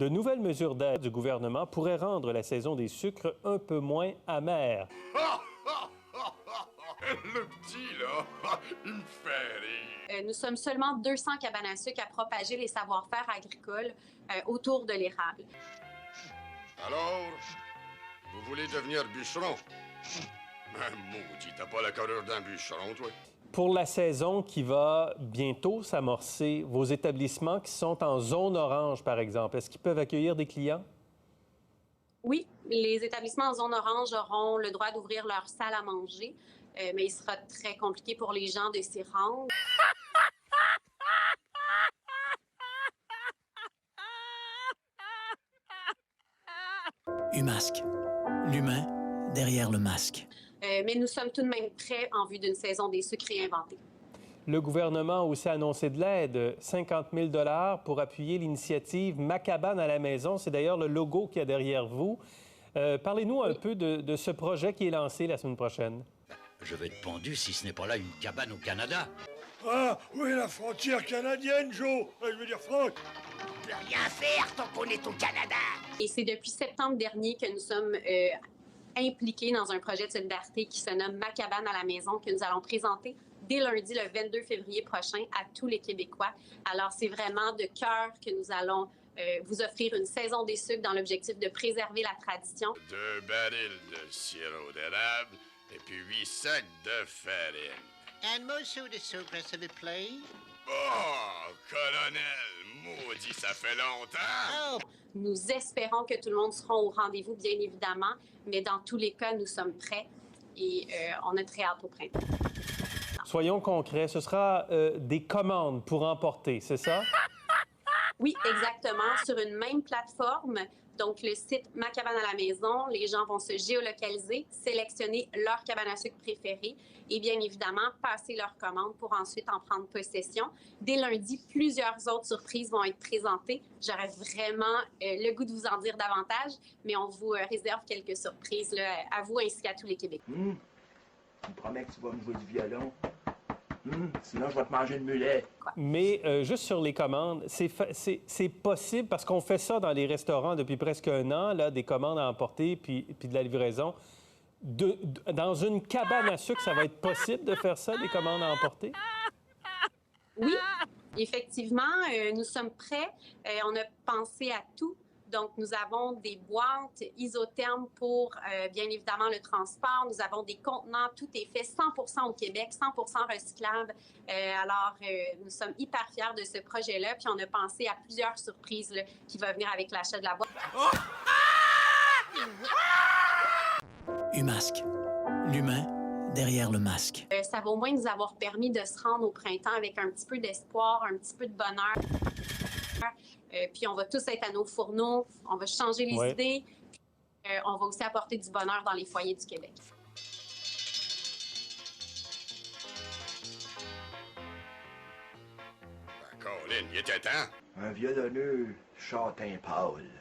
De nouvelles mesures d'aide du gouvernement pourraient rendre la saison des sucres un peu moins amère. Le petit, là, il me fait rire. Nous sommes seulement 200 cabanes à sucre à propager les savoir-faire agricoles autour de l'érable. Alors, vous voulez devenir bûcheron? Maudit, t'as pas la carrure d'un bûcheron, toi? Pour la saison qui va bientôt s'amorcer, vos établissements qui sont en zone orange, par exemple, est-ce qu'ils peuvent accueillir des clients? Oui, les établissements en zone orange auront le droit d'ouvrir leur salle à manger, mais il sera très compliqué pour les gens de s'y rendre. UMask, l'humain derrière le masque. Mais nous sommes tout de même prêts en vue d'une saison des sucres réinventés. Le gouvernement a aussi annoncé de l'aide, 50 000 pour appuyer l'initiative Ma cabane à la maison. C'est d'ailleurs le logo qu'il y a derrière vous. Parlez-nous un peu de ce projet qui est lancé la semaine prochaine. Je vais être pendu si ce n'est pas là une cabane au Canada. Ah, oui, la frontière canadienne, Joe. Je veux dire, Franck. On peut rien faire tant qu'on est au Canada. Et c'est depuis septembre dernier que nous sommes impliqués dans un projet de solidarité qui se nomme Ma cabane à la maison, que nous allons présenter dès lundi, le 22 février prochain, à tous les Québécois. Alors, c'est vraiment de cœur que nous allons vous offrir une saison des sucres dans l'objectif de préserver la tradition. 2 barils de sirop d'érable et puis 8 sacs de farine. Un morceau de sucre, s'il vous plaît. Oh, colonel, maudit, ça fait longtemps! Oh. Nous espérons que tout le monde sera au rendez-vous, bien évidemment, mais dans tous les cas, nous sommes prêts et on a très hâte au printemps. Soyons concrets, ce sera des commandes pour emporter, c'est ça? Oui, exactement, sur une même plateforme. Donc, le site Ma cabane à la maison, les gens vont se géolocaliser, sélectionner leur cabane à sucre préférée et bien évidemment passer leur commande pour ensuite en prendre possession. Dès lundi, plusieurs autres surprises vont être présentées. J'aurais vraiment le goût de vous en dire davantage, mais on vous réserve quelques surprises là, à vous ainsi qu'à tous les Québécois. Tu me promets que tu vas me jouer du violon? Sinon, je vais te manger de mulet. Mais juste sur les commandes, c'est possible, parce qu'on fait ça dans les restaurants depuis presque un an, là, des commandes à emporter puis de la livraison. Dans une cabane à sucre, ça va être possible de faire ça, des commandes à emporter? Oui, effectivement, nous sommes prêts. On a pensé à tout. Donc, nous avons des boîtes isothermes pour, bien évidemment, le transport. Nous avons des contenants. Tout est fait 100% au Québec, 100% recyclable. Alors, nous sommes hyper fiers de ce projet-là. Puis, on a pensé à plusieurs surprises là, qui vont venir avec l'achat de la boîte. UMask, l'humain derrière le masque. Ça va au moins nous avoir permis de se rendre au printemps avec un petit peu d'espoir, un petit peu de bonheur. Puis on va tous être à nos fourneaux, on va changer les idées, puis, on va aussi apporter du bonheur dans les foyers du Québec. Colin, il était temps. Un violonneux châtain pâle,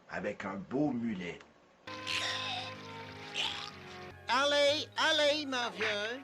avec un beau mulet. Allez, allez, ma vieux.